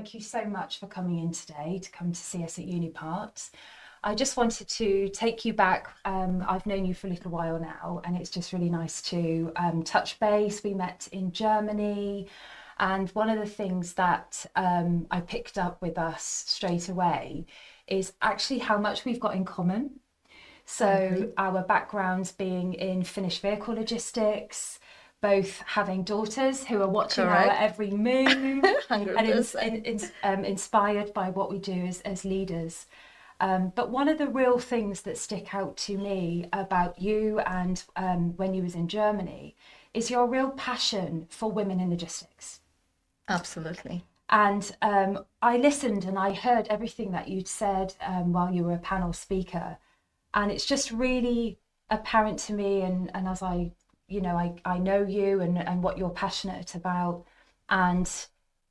thank you so much for coming in today to come to see us at Unipart. I just wanted to take you back. I've known you for a little while now, and it's just really nice to touch base. We met in Germany, and one of the things that I picked up with us straight away is actually how much we've got in common. So our backgrounds being in finished vehicle logistics, both having daughters who are watching our Correct. every move and 100%. inspired by what we do as leaders. But one of the real things that stick out to me about you and when you was in Germany is your real passion for women in logistics. Absolutely. And I listened and I heard everything that you'd said while you were a panel speaker. And it's just really apparent to me, and as I know you and what you're passionate about, and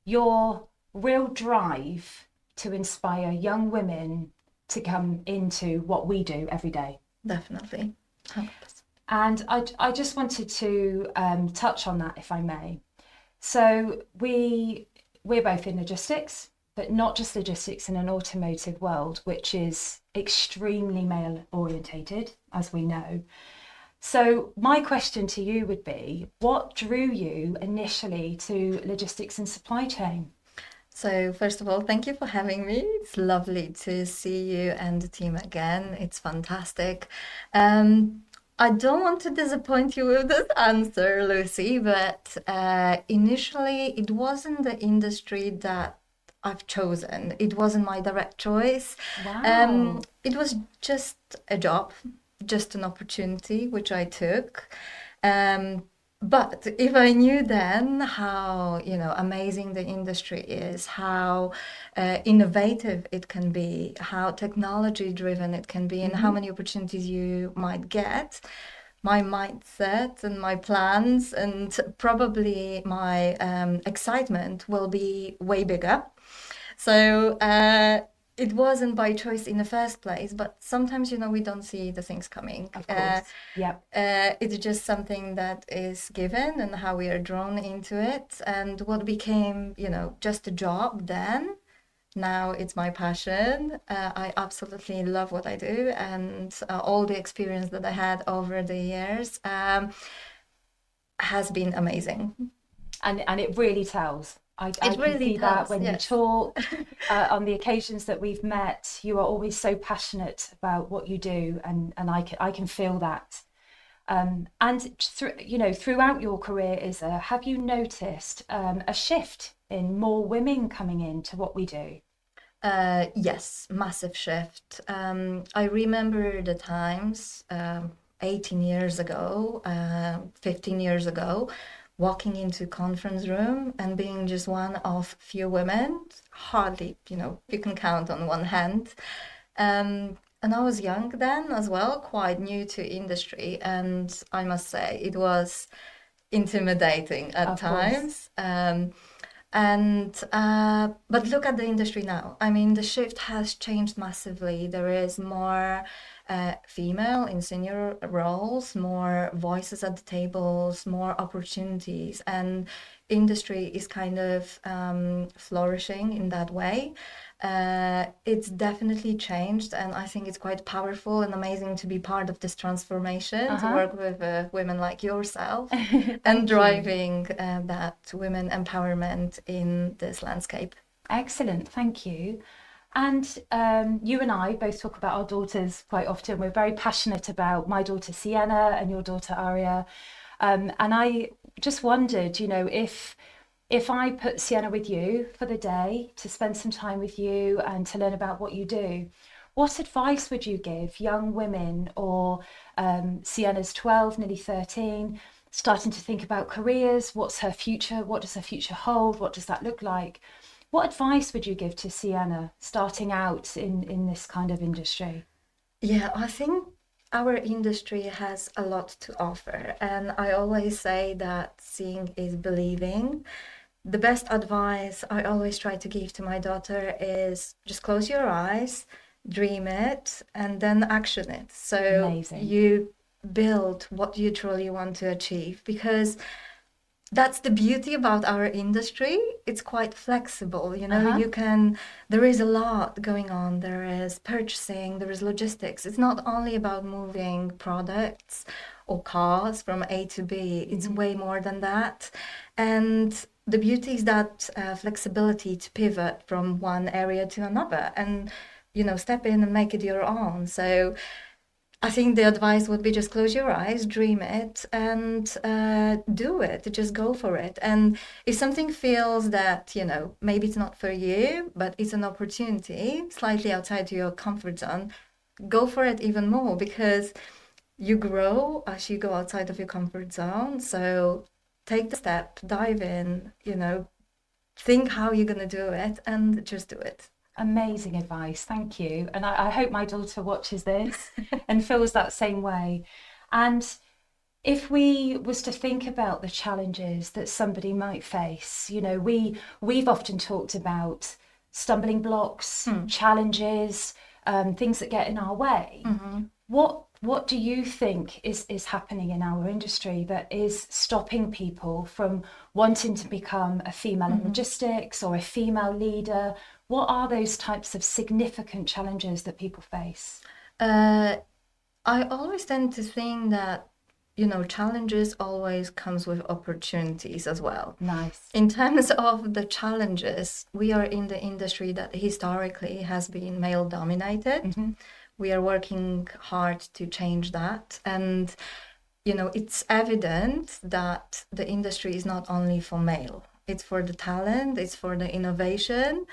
your real drive to inspire young women to come into what we do every day. Definitely. 100%. And I just wanted to touch on that, if I may. So we're both in logistics, but not just logistics in an automotive world, which is extremely male orientated, as we know. So my question to you would be, what drew you initially to logistics and supply chain? So, first of all, thank you for having me. It's lovely to see you and the team again. It's fantastic. I don't want to disappoint you with this answer, Lucy, but initially it wasn't the industry that I've chosen. It wasn't my direct choice. Wow. It was just a job, just an opportunity which I took. Um, but if I knew then how, amazing the industry is, how innovative it can be, how technology driven it can be, and how many opportunities you might get, my mindset and my plans and probably my excitement will be way bigger. So it wasn't by choice in the first place, but sometimes, we don't see the things coming. Of course. Yep. It's just something that is given and how we are drawn into it. And what became, just a job then, now it's my passion. I absolutely love what I do, and all the experience that I had over the years has been amazing. And it really tells. I It can really see that tells, when you yes. talk. On the occasions that we've met, you are always so passionate about what you do, and I can feel that. And throughout your career, Isa, have you noticed a shift in more women coming into what we do? Yes, massive shift. I remember the times 18 years ago, 15 years ago, walking into conference room and being just one of few women, hardly, you can count on one hand. And I was young then as well, quite new to industry, and I must say it was intimidating at Of course. times. And but look at the industry now. I mean, the shift has changed massively. There is more female in senior roles, more voices at the tables, more opportunities, and industry is kind of flourishing in that way. It's definitely changed, and I think it's quite powerful and amazing to be part of this transformation, to Uh-huh. work with women like yourself and Thank you. driving that women empowerment in this landscape. Excellent, thank you. And you and I both talk about our daughters quite often. We're very passionate about my daughter Sienna and your daughter Aria. And I just wondered, if I put Sienna with you for the day to spend some time with you and to learn about what you do, what advice would you give young women or Sienna's 12, nearly 13, starting to think about careers? What's her future? What does her future hold? What does that look like? What advice would you give to Sienna starting out in this kind of industry? Yeah, I think our industry has a lot to offer, and I always say that seeing is believing. The best advice I always try to give to my daughter is just close your eyes, dream it, and then action it. So Amazing. you build what you truly want to achieve, because that's the beauty about our industry. It's quite flexible, you know, Uh-huh. there is a lot going on. There is purchasing, there is logistics. It's not only about moving products or cars from A to B, it's way more than that. And the beauty is that flexibility to pivot from one area to another and, you know, step in and make it your own. So I think the advice would be just close your eyes, dream it, and do it. Just go for it. And if something feels that, you know, maybe it's not for you, but it's an opportunity slightly outside your comfort zone, go for it even more because you grow as you go outside of your comfort zone. So take the step, dive in, you know, think how you're going to do it, and just do it. Amazing advice, thank you. And I hope my daughter watches this and feels that same way. And if we was to think about the challenges that somebody might face, you know, we've often talked about stumbling blocks, challenges, things that get in our way. What do you think is happening in our industry that is stopping people from wanting to become a female in logistics or a female leader? What are those types of significant challenges that people face? I always tend to think that, you know, challenges always comes with opportunities as well. Nice. In terms of the challenges, we are in the industry that historically has been male dominated. We are working hard to change that. And, you know, it's evident that the industry is not only for male, it's for the talent, it's for the innovation.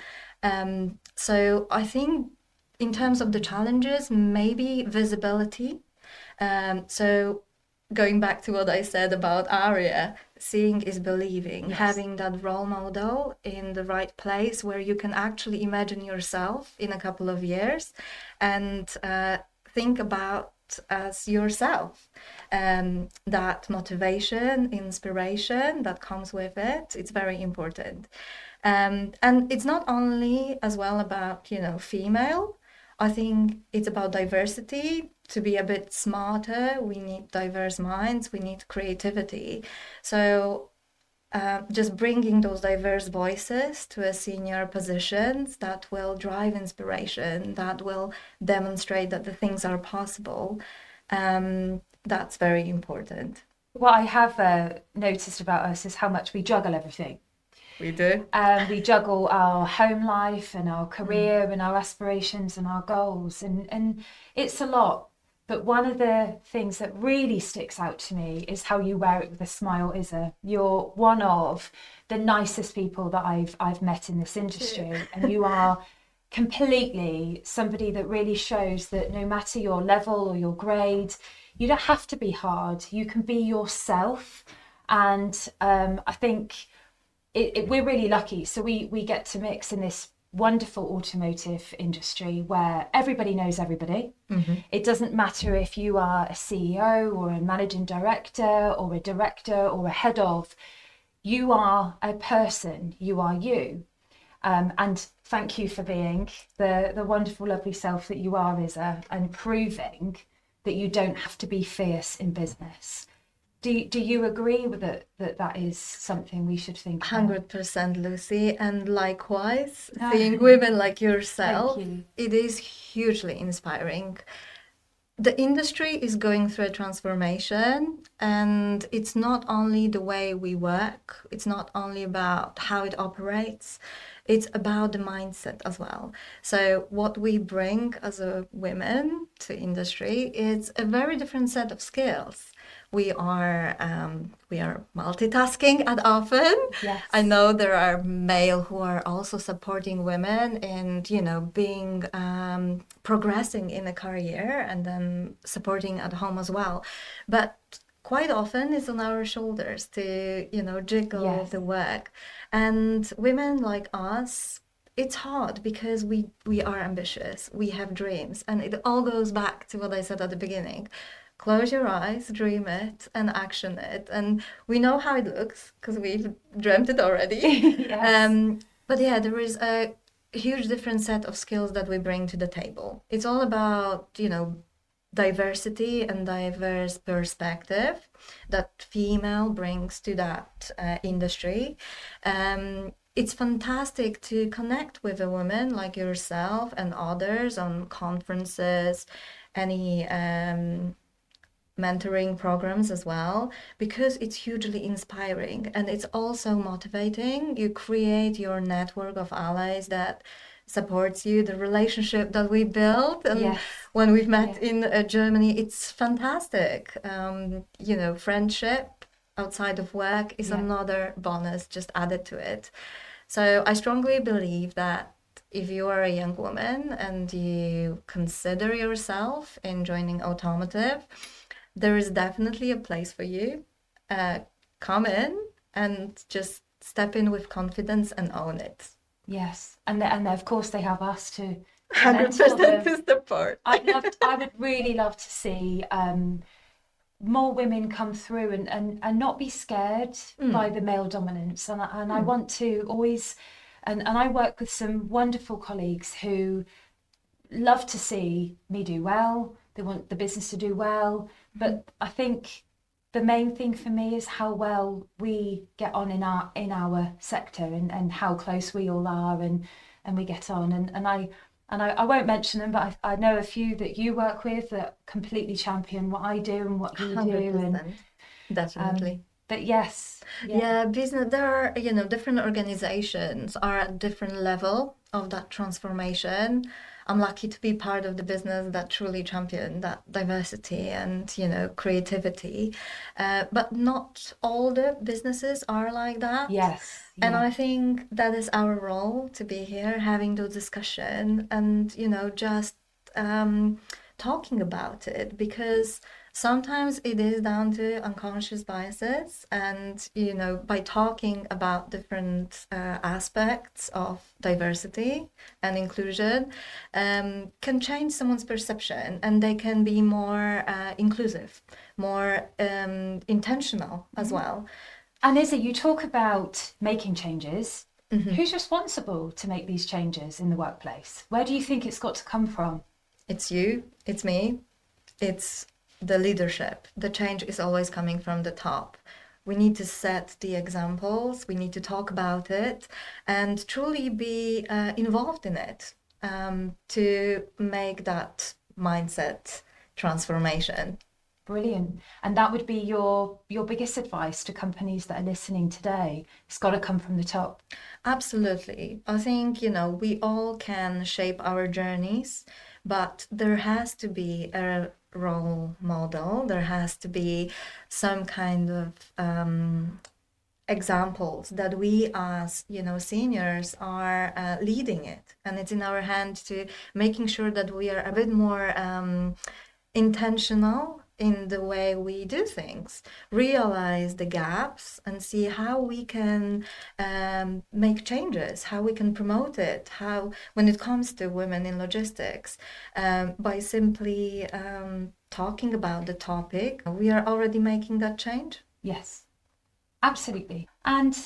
So I think in terms of the challenges, maybe visibility. So going back to what I said about Aria, seeing is believing, having that role model in the right place where you can actually imagine yourself in a couple of years and think about as yourself. That motivation, inspiration that comes with it, it's very important. And it's not only as well about, you know, female. I think it's about diversity. To be a bit smarter, we need diverse minds, we need creativity. So just bringing those diverse voices to a senior positions that will drive inspiration, that will demonstrate that the things are possible. That's very important. What I have noticed about us is how much we juggle everything. We do. We juggle our home life and our career and our aspirations and our goals, and it's a lot. But one of the things that really sticks out to me is how you wear it with a smile, Isa. You're one of the nicest people that I've met in this industry, and you are completely somebody that really shows that no matter your level or your grade, you don't have to be hard. You can be yourself, and I think we're really lucky. So we get to mix in this wonderful automotive industry where everybody knows everybody. It doesn't matter if you are a CEO or a managing director or a director or a head of, you are a person, you are you. And thank you for being the wonderful, lovely self that you are, Isa, and proving that you don't have to be fierce in business. Do you agree with it that is something we should think about? 100%, Lucy. And likewise, seeing women like yourself, Thank you. it is hugely inspiring. The industry is going through a transformation, and it's not only the way we work, it's not only about how it operates, it's about the mindset as well. So what we bring as a women to industry is a very different set of skills. We are multitasking at often. Yes. I know there are male who are also supporting women in, you know, being progressing in a career and then supporting at home as well. But quite often it's on our shoulders to, you know, jiggle the work. And women like us, it's hard because we are ambitious, we have dreams, and it all goes back to what I said at the beginning. Close your eyes, dream it, and action it. And we know how it looks because we've dreamt it already. But yeah, there is a huge different set of skills that we bring to the table. It's all about, you know, diversity and diverse perspective that female brings to that industry. It's fantastic to connect with a woman like yourself and others on conferences, any mentoring programs as well, because it's hugely inspiring and it's also motivating. You create your network of allies that supports you, the relationship that we built, and Yes. when we've met Yeah. in Germany, it's fantastic. Friendship outside of work is Yeah. another bonus just added to it. So I strongly believe that if you are a young woman and you consider yourself in joining automotive, there is definitely a place for you. Come in and just step in with confidence and own it. Yes. And of course they have us to mentor 100% them. is the part. I would really love to see more women come through and not be scared by the male dominance. And I want to always, and I work with some wonderful colleagues who love to see me do well. They want the business to do well. But I think the main thing for me is how well we get on in our sector, and how close we all are, and we get on. I won't mention them, but I know a few that you work with that completely champion what I do and what you do. 100%. Definitely. But yes, Yeah, business, there are, different organizations are at different level of that transformation. I'm lucky to be part of the business that truly champion that diversity and, creativity. But not all the businesses are like that. yes, And yeah, I think that is our role to be here, having those discussion and, just talking about it, because sometimes it is down to unconscious biases, and by talking about different aspects of diversity and inclusion, can change someone's perception, and they can be more inclusive, more intentional as well. And Izzy, you talk about making changes. Who's responsible to make these changes in the workplace? Where do you think it's got to come from? It's you, it's me, it's the leadership. The change is always coming from the top. We need to set the examples, we need to talk about it, and truly be involved in it, to make that mindset transformation. Brilliant. And that would be your biggest advice to companies that are listening today. It's got to come from the top. Absolutely. I think, we all can shape our journeys, but there has to be a role model. There has to be some kind of examples that we as, seniors are leading it. And it's in our hand to making sure that we are a bit more intentional in the way we do things, realize the gaps and see how we can make changes, how we can promote it, how, when it comes to women in logistics, by simply talking about the topic, we are already making that change. Yes, absolutely. And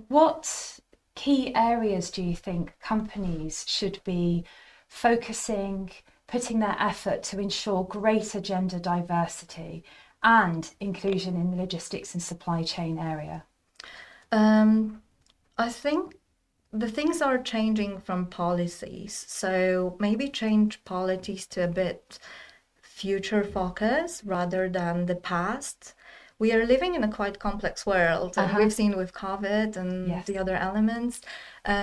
what key areas do you think companies should be focusing, putting their effort to ensure greater gender diversity and inclusion in the logistics and supply chain area? I think the things are changing from policies. So maybe change policies to a bit future focus rather than the past. We are living in a quite complex world, and we've seen with COVID and the other elements,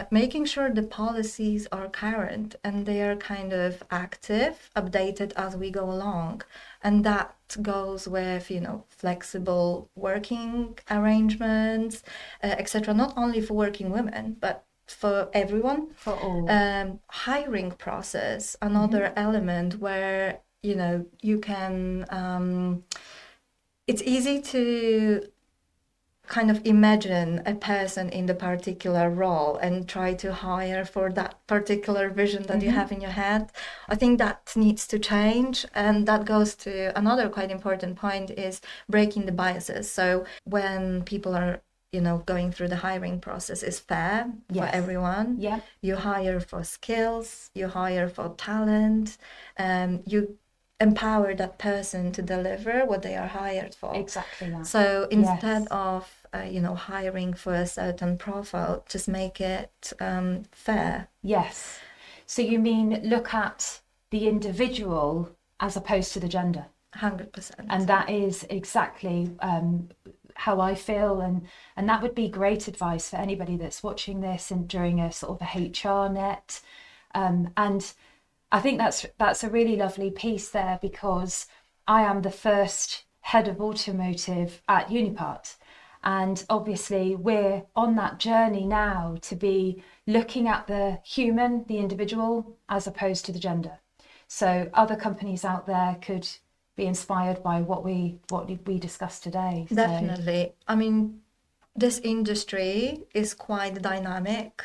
making sure the policies are current and they are kind of active, updated as we go along. And that goes with, flexible working arrangements, etc., not only for working women, but for everyone. For all. Hiring process, another element where, you can, it's easy to kind of imagine a person in the particular role and try to hire for that particular vision that you have in your head. I think that needs to change, and that goes to another quite important point, is breaking the biases. So when people are going through the hiring process, is fair for everyone. You hire for skills, you hire for talent, you empower that person to deliver what they are hired for. Exactly that. So instead Yes. of hiring for a certain profile, just make it fair. Yes. So you mean look at the individual as opposed to the gender? 100%. And that is exactly how I feel, and that would be great advice for anybody that's watching this and during a sort of a HR net. And I think that's a really lovely piece there, because I am the first head of automotive at Unipart. And obviously, we're on that journey now to be looking at the human, the individual, as opposed to the gender. So other companies out there could be inspired by what we discussed today. Definitely. I mean, this industry is quite dynamic.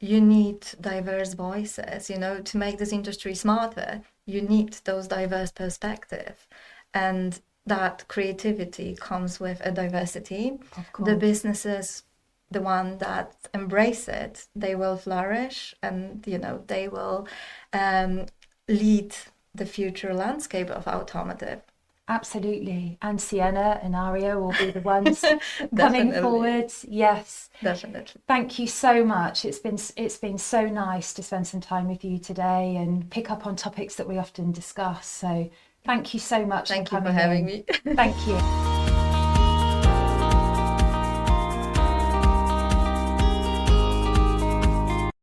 You need diverse voices, to make this industry smarter. You need those diverse perspectives. And that creativity comes with a diversity. Of course. The businesses, the one that embrace it, they will flourish, and they will lead the future landscape of automotive. Absolutely. And Sienna and Aria will be the ones coming Definitely. forward. Yes. Definitely. Thank you so much. It's been so nice to spend some time with you today and pick up on topics that we often discuss. So thank you so much Thank for you for coming having in. me. Thank you.